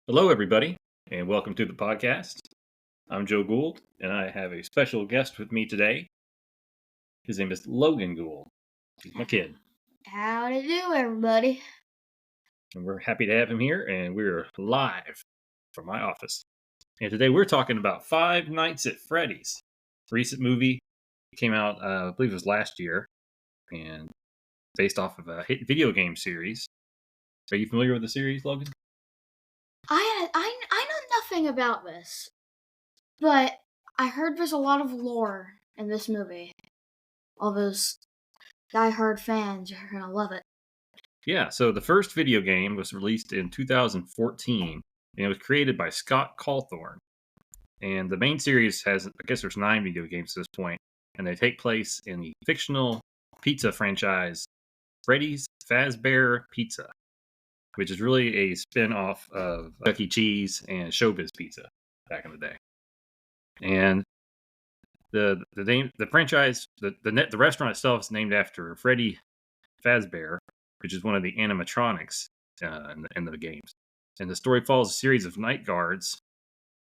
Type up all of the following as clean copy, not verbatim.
Hello, everybody, and welcome to the podcast. I'm Joe Gould, and I have a special guest with me today. His name is Logan Gould. He's my kid, Howdy do, everybody. and we're happy to have him here, and we're live from my office. And today we're talking about Five Nights at Freddy's. Recent movie came out, I believe it was last year, and based off of a hit video game series. Are you familiar with the series, Logan? I know nothing about this, but I heard there's a lot of lore in this movie. All those die-hard fans are gonna love it. Yeah, so the first video game was released in 2014, and it was created by Scott Cawthorn. And the main series has, I guess there's 9 video games at this point, and they take place in the fictional pizza franchise Freddy's Fazbear Pizza, which is really a spin-off of Chuck E. Cheese and Showbiz Pizza back in the day. And the franchise, the restaurant itself is named after Freddy Fazbear, which is one of the animatronics in the games. And the story follows a series of night guards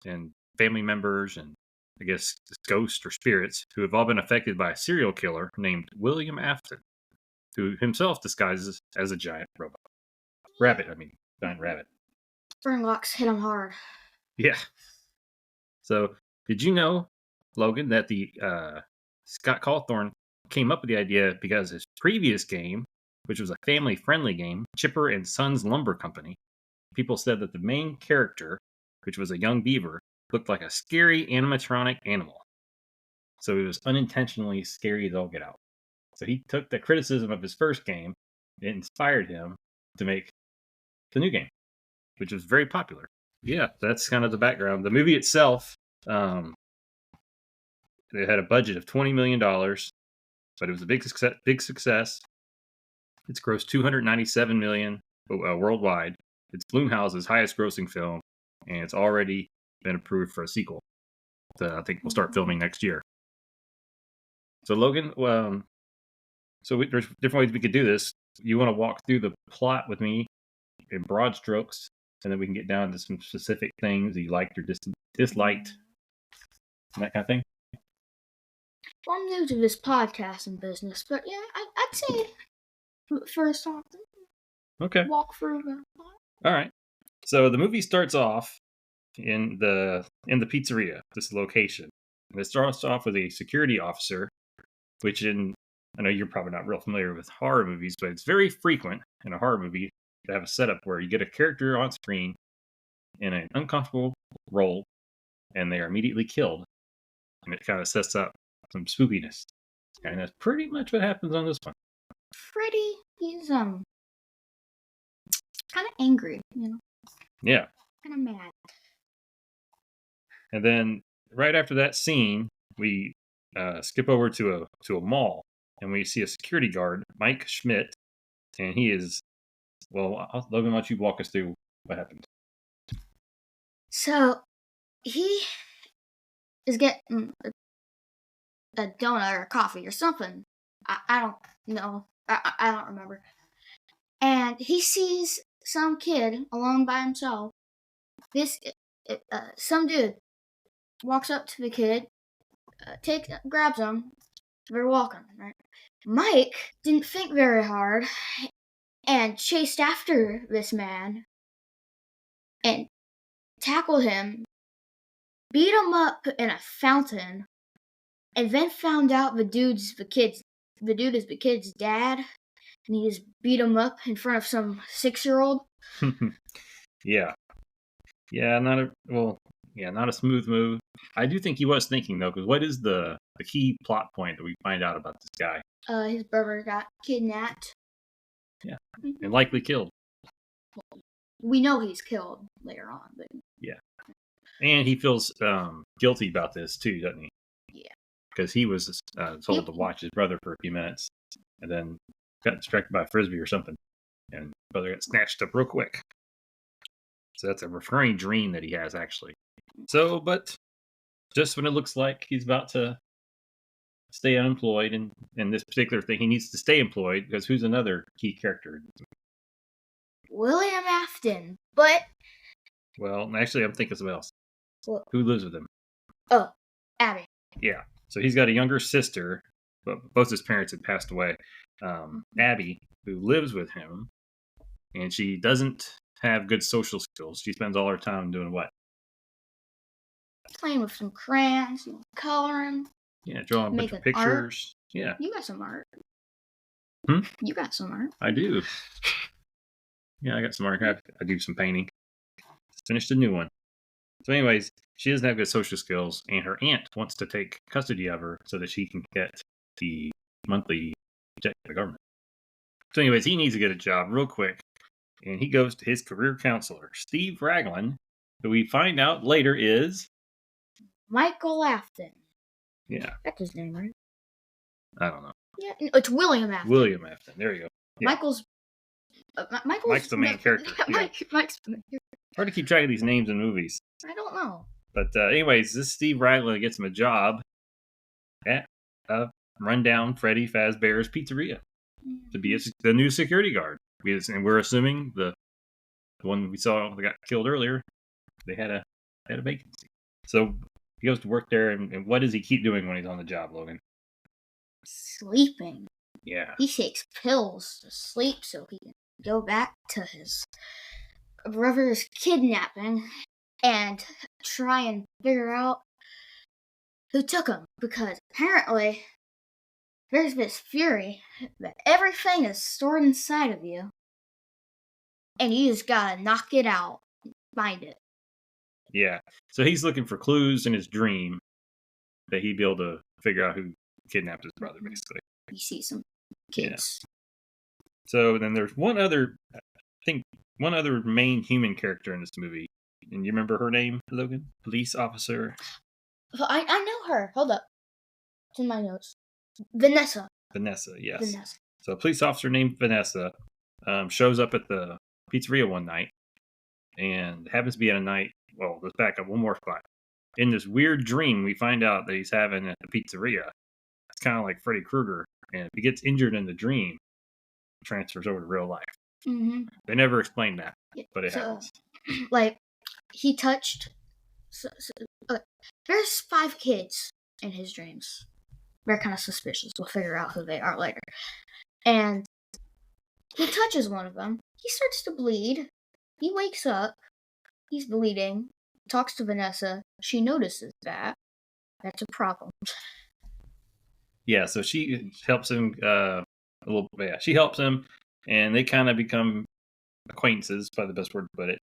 and family members and I guess ghosts or spirits who have all been affected by a serial killer named William Afton, who himself disguises as a giant robot. Giant rabbit. Burnlocks hit him hard. Yeah. So, did you know, Logan, that the Scott Cawthorn came up with the idea because his previous game, which was a family-friendly game, Chipper and Sons Lumber Company, people said that the main character, which was a young beaver, looked like a scary animatronic animal. So it was unintentionally scary as all get out. So he took the criticism of his first game, it inspired him to make the new game, which was very popular. Yeah, that's kind of the background. The movie itself, it had a budget of $20 million, but it was a big success. It's grossed $297 million worldwide. It's Blumhouse's highest grossing film, and it's already been approved for a sequel. So I think we'll start filming next year. So Logan, there's different ways we could do this. You want to walk through the plot with me in broad strokes, and then we can get down to some specific things you liked or disliked, and that kind of thing. Well, I'm new to this podcasting business, but yeah, I'd say first off, Okay. walk through the plot. All right. So the movie starts off in the pizzeria, this location. And it starts off with a security officer, which I know you're probably not real familiar with horror movies, but it's very frequent in a horror movie to have a setup where you get a character on screen in an uncomfortable role, and they are immediately killed. And it kind of sets up some spookiness. And that's pretty much what happens on this one. Freddy, he's kind of angry, Yeah. kind of mad. And then right after that scene, we skip over to a mall, and we see a security guard, Mike Schmidt, and he is, well, Logan, why don't you walk us through what happened? So, he is getting a donut or a coffee or something. I don't know. I don't remember. And he sees some kid alone by himself. Some dude walks up to the kid, grabs him. They're walking, right? Mike didn't think very hard and chased after this man and tackled him, beat him up in a fountain, and then found out the dude is the kid's dad, and he just beat him up in front of some 6-year-old. Yeah, not a smooth move. I do think he was thinking though, because what is the key plot point that we find out about this guy? His brother got kidnapped. Yeah, and likely killed. We know he's killed later on, but yeah, and he feels guilty about this too, doesn't he? Yeah, because he was told to watch his brother for a few minutes, and then got distracted by a frisbee or something, and brother got snatched up real quick. So that's a recurring dream that he has, actually. So, but just when it looks like he's about to stay unemployed, and in this particular thing, he needs to stay employed, because who's another key character? William Afton. But Well, actually, I'm thinking of something else. What? Who lives with him? Oh, Abby. Yeah. So he's got a younger sister, but both his parents had passed away. Abby, who lives with him, and she doesn't have good social skills. She spends all her time doing what? Playing with some crayons, coloring. Yeah, drawing a bunch of pictures. Art. Yeah. You got some art. Hmm? You got some art. I do. Yeah, I got some art. I do some painting. Just finished a new one. So, anyways, she doesn't have good social skills, and her aunt wants to take custody of her so that she can get the monthly check from the government. So, anyways, he needs to get a job real quick, and he goes to his career counselor, Steve Raglan, who we find out later is Michael Afton. Yeah. That's his name, right? I don't know. Yeah, no, it's William Afton. William Afton. There you go. Yeah. Michael's Mike's the main character. Yeah. Mike's the main character. Hard to keep track of these names in movies. I don't know. But anyways, this Steve Raglan gets him a job at rundown Freddy Fazbear's Pizzeria to be the new security guard. And we're assuming the one we saw that got killed earlier, they had a vacancy. So he goes to work there, and what does he keep doing when he's on the job, Logan? Sleeping. Yeah. He takes pills to sleep so he can go back to his brother's kidnapping and try and figure out who took him. Because apparently there's this fury that everything is stored inside of you, and you just gotta knock it out, find it. Yeah. So he's looking for clues in his dream that he'd be able to figure out who kidnapped his brother, basically. You see some kids. Yeah. So then there's one other main human character in this movie. And you remember her name, Logan? Police officer? I know her. Hold up. It's in my notes. Vanessa. Vanessa, yes. Vanessa. So a police officer named Vanessa shows up at the pizzeria one night, and happens to be at a night. Well, let's back up one more spot. In this weird dream, we find out that he's having at the pizzeria. It's kind of like Freddy Krueger, and if he gets injured in the dream, it transfers over to real life. Mm-hmm. They never explained that, but it happens. Like, he touched. There's 5 kids in his dreams. They're kind of suspicious. We'll figure out who they are later. And he touches one of them. He starts to bleed. He wakes up. He's bleeding. Talks to Vanessa. She notices that. That's a problem. Yeah, so she helps him a little bit. Yeah, she helps him, and they kind of become acquaintances, probably the best word to put it.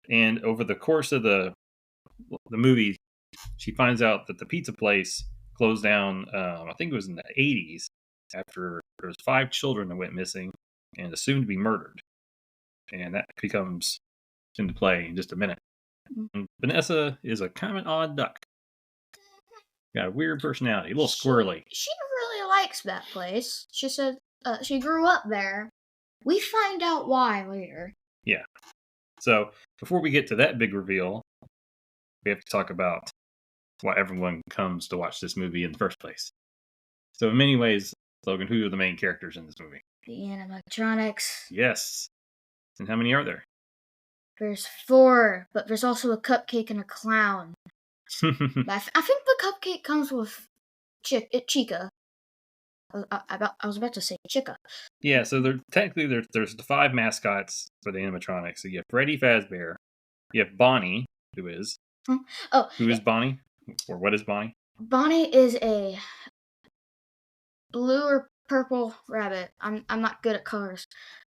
And over the course of the movie, she finds out that the pizza place closed down, I think it was in the 80s, after there was 5 children that went missing and is soon to be murdered. And that comes into play in just a minute. And Vanessa is a kind of an odd duck. Got a weird personality, a little squirrely. She really likes that place. She said she grew up there. We find out why later. Yeah. So before we get to that big reveal, we have to talk about why everyone comes to watch this movie in the first place. So in many ways, Logan, who are the main characters in this movie? The animatronics. Yes. And how many are there? There's 4, but there's also a cupcake and a clown. I think the cupcake comes with Chica. I was about to say Chica. Yeah, so technically there's the 5 mascots for the animatronics. So you have Freddy Fazbear, you have Bonnie, who is Bonnie, or what is Bonnie? Bonnie is a blue or purple rabbit. I'm not good at colors.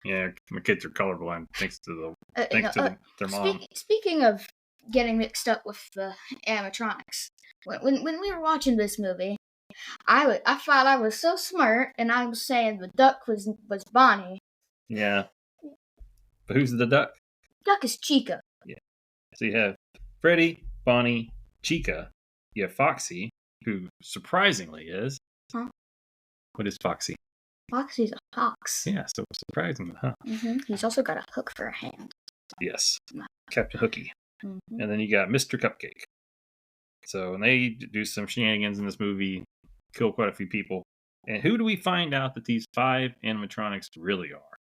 Yeah, my kids are colorblind thanks to their mom. Speaking of getting mixed up with the animatronics, when we were watching this movie, I thought I was so smart, and I was saying the duck was Bonnie. Yeah, but who's the duck? Duck is Chica. Yeah, so you have Freddy, Bonnie, Chica. You have Foxy, who surprisingly is. Huh? What is Foxy? Foxy's a fox. Yeah, so surprisingly, huh? Mm-hmm. He's also got a hook for a hand. Yes, Captain Hooky. Mm-hmm. And then you got Mr. Cupcake. So and they do some shenanigans in this movie, kill quite a few people. And who do we find out that these 5 animatronics really are?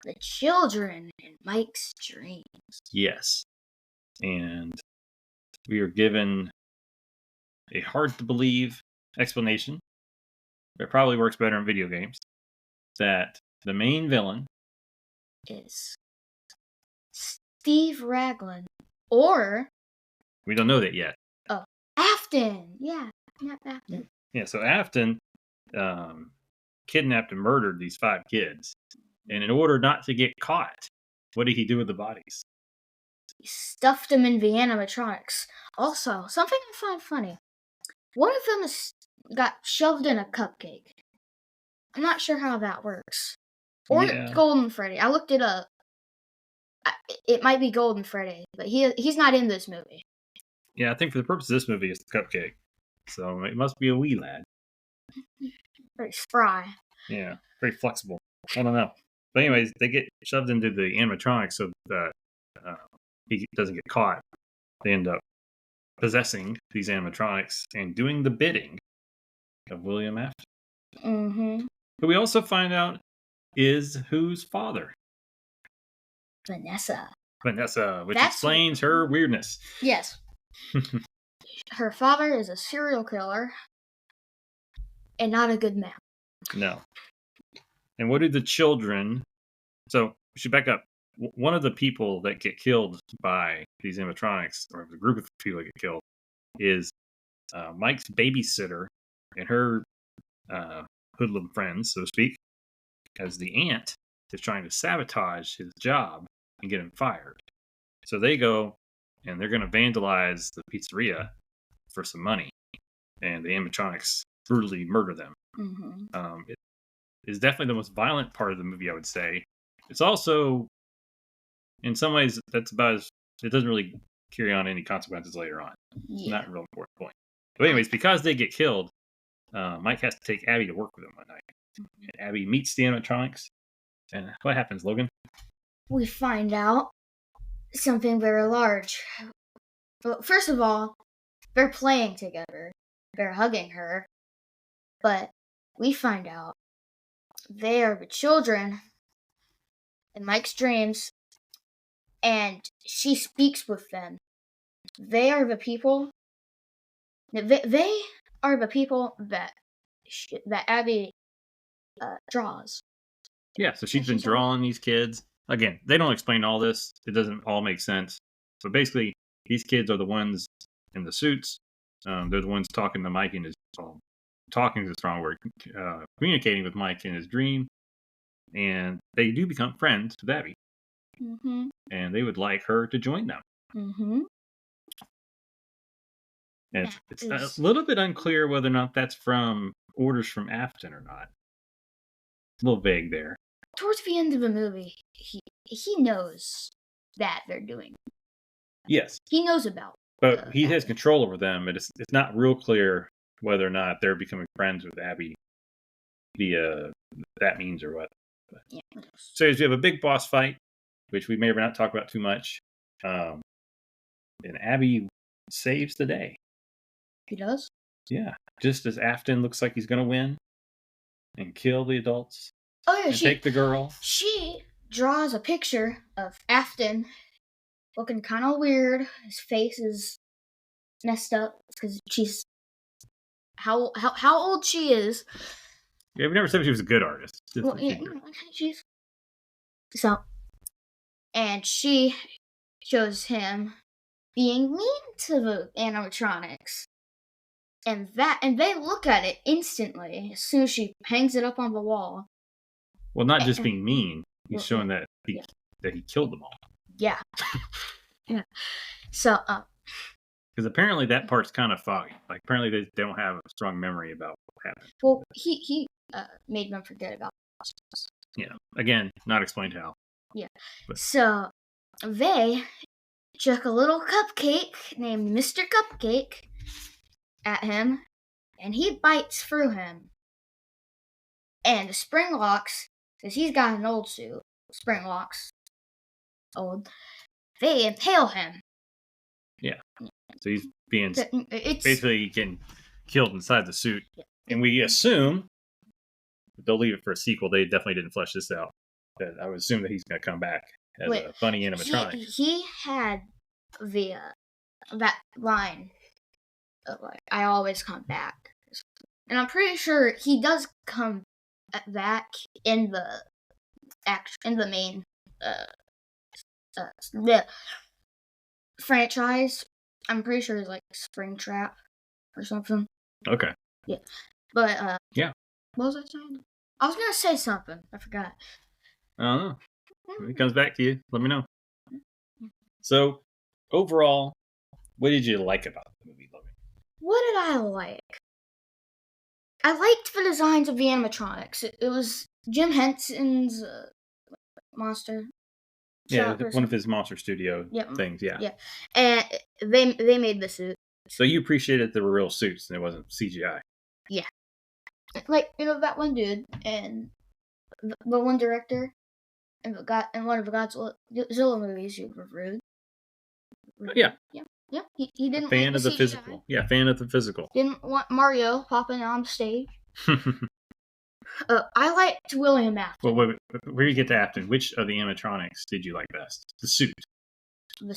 The children in Mike's dreams. Yes. and we are given a hard-to-believe explanation that probably works better in video games, that the main villain is Steve Raglan. Or... we don't know that yet. Oh, Afton! Yeah, not Afton. Yeah, so Afton kidnapped and murdered these 5 kids. And in order not to get caught, what did he do with the bodies? He stuffed them in the animatronics. Also, something I find funny. One of them got shoved in a cupcake. I'm not sure how that works. Or Golden Freddy. I looked it up. It might be Golden Freddy, but he's not in this movie. Yeah, I think for the purpose of this movie, it's the cupcake. So it must be a wee lad. Very spry. Yeah, very flexible. I don't know. But anyways, they get shoved into the animatronics so that he doesn't get caught. They end up possessing these animatronics and doing the bidding of William Afton. Mm-hmm. But we also find out is whose father? Vanessa, which explains her weirdness. Yes. Her father is a serial killer and not a good man. No. And what do the children... So, we should back up. One of the people that get killed by these animatronics, or the group of people that get killed, is Mike's babysitter and her hoodlum friends, so to speak, as the aunt is trying to sabotage his job and get him fired. So they go and they're going to vandalize the pizzeria for some money, and the animatronics brutally murder them. Mm-hmm. It is definitely the most violent part of the movie, I would say. It's also, in some ways, that's about as... It doesn't really carry on any consequences later on. Yeah. Not a real important point. But anyways, because they get killed, Mike has to take Abby to work with him one night. And Abby meets the animatronics. And what happens, Logan? We find out something very large. Well, first of all, they're playing together. They're hugging her. But we find out they are the children in Mike's dreams, and she speaks with them. They are the people. They are the people that Abby draws. Yeah, so she's been drawing these kids. Again, they don't explain all this. It doesn't all make sense. But basically, these kids are the ones in the suits. They're the ones talking to Mike in his... talking is a strong word. Communicating with Mike in his dream. And they do become friends with Abby. Mm-hmm. And they would like her to join them. Mm-hmm. And it's a little bit unclear whether or not that's from orders from Afton or not. A little vague there. Towards the end of the movie, he knows that they're doing. Yes. He knows about. But he has control over them, and it's not real clear whether or not they're becoming friends with Abby via that means or what. But. Yeah. So we have a big boss fight, which we may or may not talk about too much. And Abby saves the day. He does? Yeah. Just as Afton looks like he's going to win and kill the adults. Oh, yeah. And take the girl. She draws a picture of Afton looking kind of weird. His face is messed up because she's... How old she is. Yeah, we never said she was a good artist. Well, yeah, she's... So, and she shows him being mean to the animatronics. And they look at it instantly as soon as she hangs it up on the wall. Well, not just being mean. He's showing that he killed them all. Yeah. Yeah. So, because apparently that part's kind of foggy. Like, apparently they don't have a strong memory about what happened. Well, he made them forget about it. Yeah. Again, not explained how. Yeah. But. So, they chuck a little cupcake named Mr. Cupcake at him, and he bites through him. And the spring locks, because he's got an old suit, spring locks, old, they impale him. Yeah. So he's being basically getting killed inside the suit. Yeah. And we assume, they'll leave it for a sequel, they definitely didn't flesh this out, that I would assume that he's going to come back as a funny animatronic. He had the that line of like I always come back, and I'm pretty sure he does come back in the main the franchise. I'm pretty sure it's like Springtrap or something. Okay. Yeah, but yeah. What was I saying? I was gonna say something. I forgot. I don't know. When it comes back to you, let me know. So, overall, what did you like about the movie, Logan? What did I like? I liked the designs of the animatronics. It was Jim Henson's monster. Yeah, one of his Monster Studio things. Yeah. Yeah, and they made the suit. So you appreciated they were real suits and it wasn't CGI. Yeah, like that one dude and the one director and one of the Godzilla movies you reviewed. Yeah. Yeah. He didn't fan like of the CGI. physical. Yeah, fan of the physical. Didn't want Mario popping on stage. I liked William Afton. Well, where you get to Afton, which of the animatronics did you like best? The suit.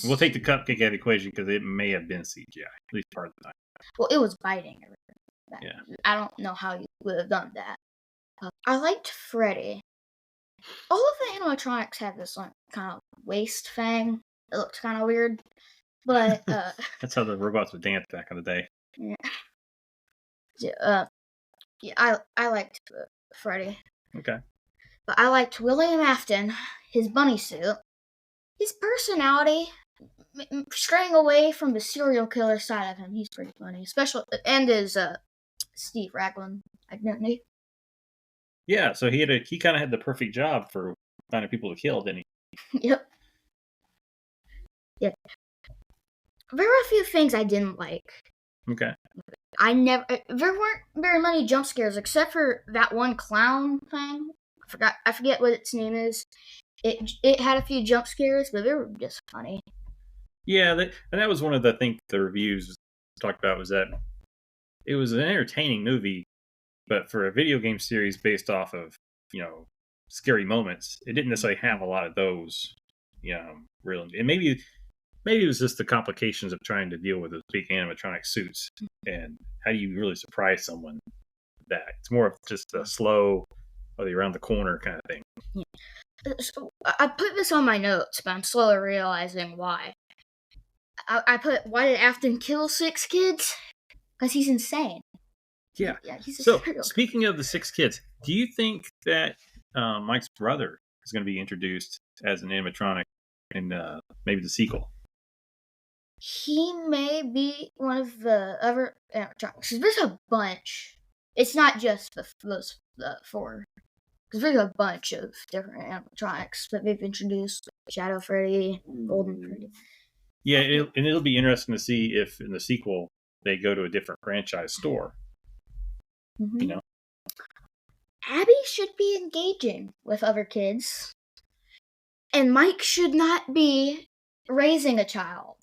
We'll take the cupcake out of the equation because it may have been CGI, at least part of the time. Well, it was biting everything. Yeah. I don't know how you would have done that. I liked Freddy. All of the animatronics had this like kind of waist thing. It looked kind of weird, but that's how the robots would dance back in the day. Yeah. I liked Freddy. Okay. But I liked William Afton, his bunny suit, his personality, straying away from the serial killer side of him. He's pretty funny, especially and his Steve Raglan identity. Yeah, so he kind of had the perfect job for finding people to kill, didn't he? Yep. Yeah. There were a few things I didn't like. Okay. There weren't very many jump scares except for that one clown thing. I forget what its name is. It had a few jump scares, but they were just funny. Yeah, and that was one of the things the reviews talked about was that it was an entertaining movie, but for a video game series based off of scary moments, it didn't necessarily have a lot of those. Really, and maybe it was just the complications of trying to deal with those big animatronic suits, and how do you really surprise someone with that? It's more of just a slow, around the corner kind of thing. Yeah. So I put this on my notes, but I'm slowly realizing why. I put, why did Afton kill 6 kids? Because he's insane. Yeah. He's so, speaking of the 6 kids, do you think that Mike's brother is going to be introduced as an animatronic in maybe the sequel? He may be one of the other animatronics. There's a bunch. It's not just those 4. Because there's a bunch of different animatronics that they've introduced. Shadow Freddy, Golden Freddy. Yeah, it'll be interesting to see if in the sequel they go to a different franchise store. Mm-hmm. Abby should be engaging with other kids. And Mike should not be raising a child.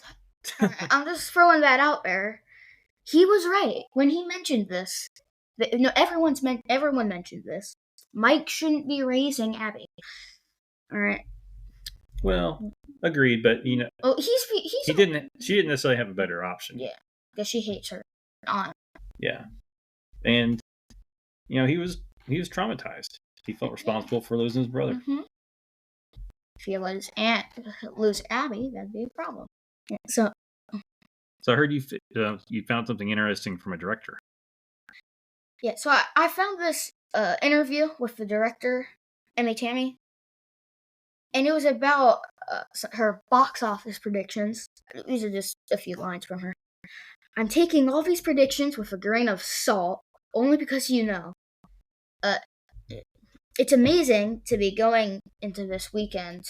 I'm just throwing that out there. He was right when he mentioned this. Everyone mentioned this. Mike shouldn't be raising Abby. All right. Well, agreed, but well, she didn't necessarily have a better option. Yeah, because she hates her aunt. Yeah, and he was traumatized. He felt responsible for losing his brother. Mm-hmm. If he let his aunt lose Abby, that'd be a problem. Yeah, so I heard you found something interesting from a director. Yeah, so I found this interview with the director, Emmy Tammy, and it was about her box office predictions. These are just a few lines from her. I'm taking all these predictions with a grain of salt, only because it's amazing to be going into this weekend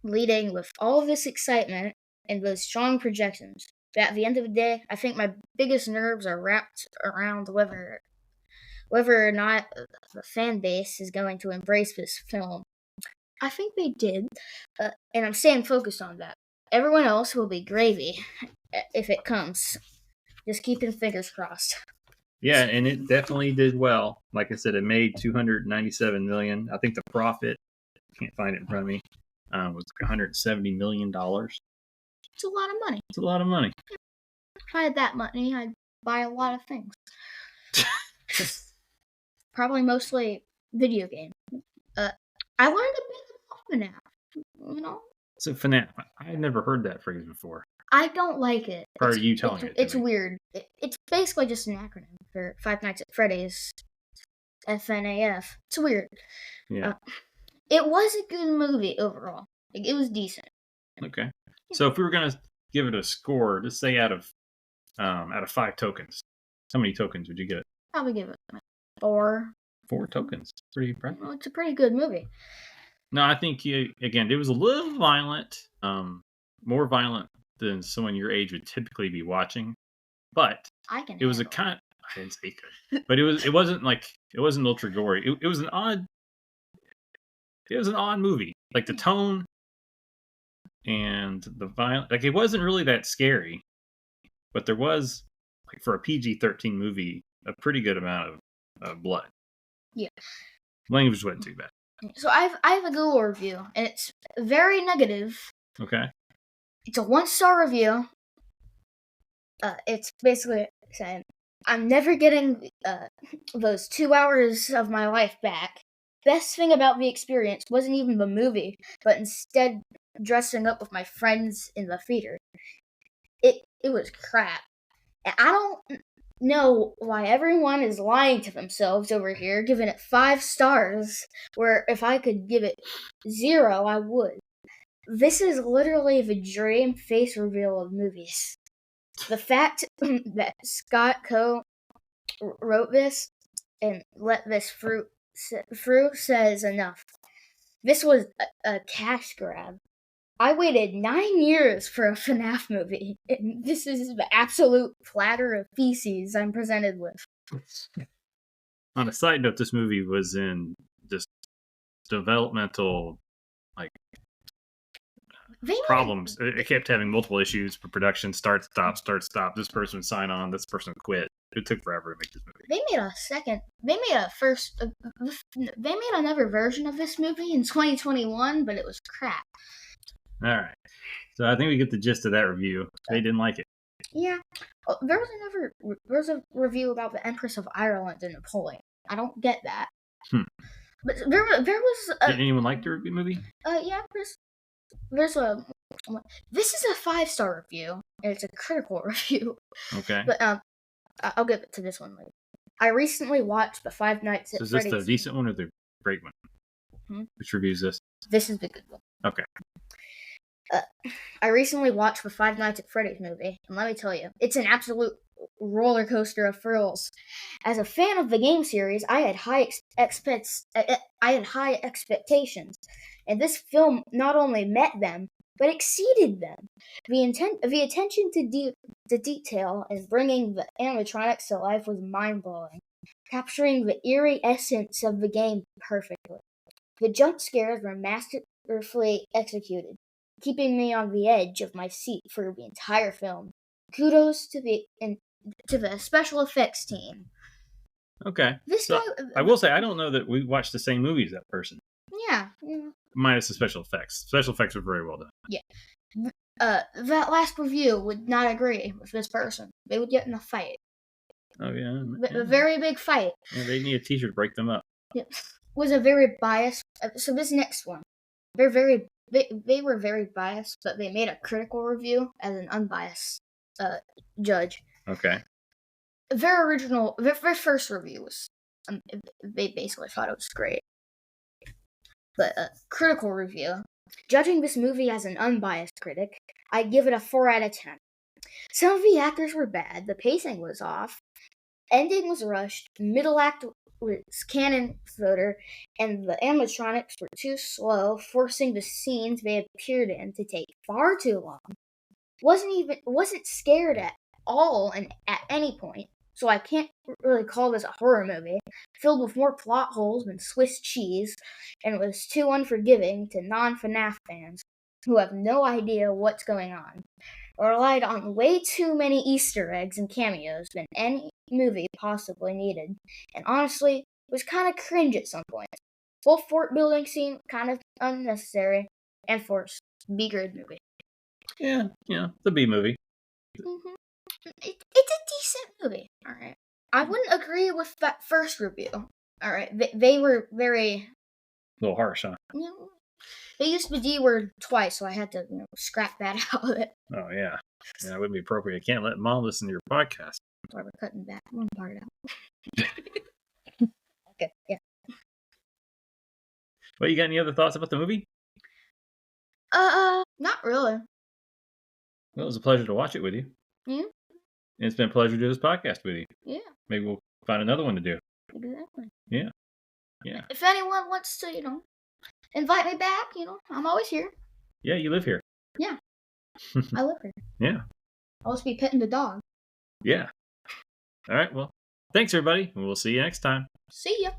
leading with all of this excitement and those strong projections. But at the end of the day, I think my biggest nerves are wrapped around whether or not the fan base is going to embrace this film. I think they did, and I'm staying focused on that. Everyone else will be gravy if it comes. Just keeping fingers crossed. Yeah, and it definitely did well. Like I said, it made $297 million. I think the profit, can't find it in front of me, was $170 million. It's a lot of money. It's a lot of money. If I had that money, I'd buy a lot of things. Probably mostly video games. I learned a bit about FNAF, you know? So FNAF, I had never heard that phrase before. I don't like it. Prior to you telling it to It's me. weird. It's basically just an acronym for Five Nights at Freddy's. FNAF. It's weird. Yeah. It was a good movie overall. Like, it was decent. Okay. So if we were gonna give it a score, just say out of 5 tokens, how many tokens would you give it? Probably give it 4. 4 tokens. Pretty impressive. Well, it's a pretty good movie. No, I think again, it was a little violent, more violent than someone your age would typically be watching, but it was a kind. I didn't say good, but it wasn't ultra gory. It was an odd movie. Like the tone and the violence, like it wasn't really that scary, but there was, like, for a PG-13 movie, a pretty good amount of blood. Yeah. Language wasn't too bad. So I have a Google review, and it's very negative. Okay. It's a 1-star review. It's basically saying, I'm never getting those 2 hours of my life back. Best thing about the experience wasn't even the movie, but instead dressing up with my friends in the theater. It was crap. And I don't know why everyone is lying to themselves over here, giving it 5 stars, where if I could give it 0, I would. This is literally the dream face reveal of movies. The fact that Scott Coe wrote this and let this through says enough. This was a cash grab. I waited 9 years for a FNAF movie, and this is the absolute platter of feces I'm presented with. On a side note, this movie was in just developmental, like, problems. It kept having multiple issues for production. Start, stop. This person would sign on. This person would quit. It took forever to make this movie. They made another version of this movie in 2021, but it was crap. All right. So I think we get the gist of that review. They didn't like it. Yeah. Oh, there was a review about the Empress of Ireland and Napoleon. I don't get that. But there was Did anyone like the movie? Yeah, there's a. This is a 5-star review, and it's a critical review. Okay. But I'll give it to this one later. I recently watched the Five Nights at Freddy's. So is this the decent one or the great one? Which review is this? This is the good one. Okay. I recently watched the Five Nights at Freddy's movie, and let me tell you, it's an absolute roller coaster of thrills. As a fan of the game series, I had high expectations, and this film not only met them but exceeded them. The attention to detail in bringing the animatronics to life was mind-blowing, capturing the eerie essence of the game perfectly. The jump scares were masterfully executed, keeping me on the edge of my seat for the entire film. Kudos to the special effects team. Okay. I will say, I don't know that we watched the same movie as that person. Yeah. Minus the special effects. Special effects were very well done. Yeah. That last review would not agree with this person. They would get in a fight. Oh, yeah. A very big fight. Yeah, they need a teacher to break them up. It was a very biased. So this next one, they were very biased, but they made a critical review as an unbiased judge. Okay. Their first review was, they basically thought it was great. But critical review, judging this movie as an unbiased critic, I'd give it a 4 out of 10. Some of the actors were bad, the pacing was off, ending was rushed, middle act was cannon fodder, and the animatronics were too slow, forcing the scenes they appeared in to take far too long. Wasn't scared at all and at any point, so I can't really call this a horror movie. Filled with more plot holes than Swiss cheese, and was too unforgiving to non-FNAF fans who have no idea what's going on. Relied on way too many Easter eggs and cameos than any movie possibly needed, and honestly, was kind of cringe at some points. Full fort building scene kind of unnecessary and forced. B-grade movie. Yeah, it's a B movie. Mm-hmm. It's a decent movie. All right. I wouldn't agree with that first review. All right. They were very. A little harsh, huh? You know, they used the D word twice, so I had to scrap that out of it. Oh, yeah. Yeah, that wouldn't be appropriate. I can't let Mom listen to your podcast. That's why we're cutting that one part out. Okay, yeah. Well, you got any other thoughts about the movie? Not really. Well, it was a pleasure to watch it with you. Yeah. And it's been a pleasure to do this podcast with you. Yeah. Maybe we'll find another one to do. Exactly. Yeah. If anyone wants to, invite me back, I'm always here. Yeah, you live here. Yeah. I live here. Yeah. I'll just be petting the dog. Yeah. All right. Well, thanks, everybody. And we'll see you next time. See ya.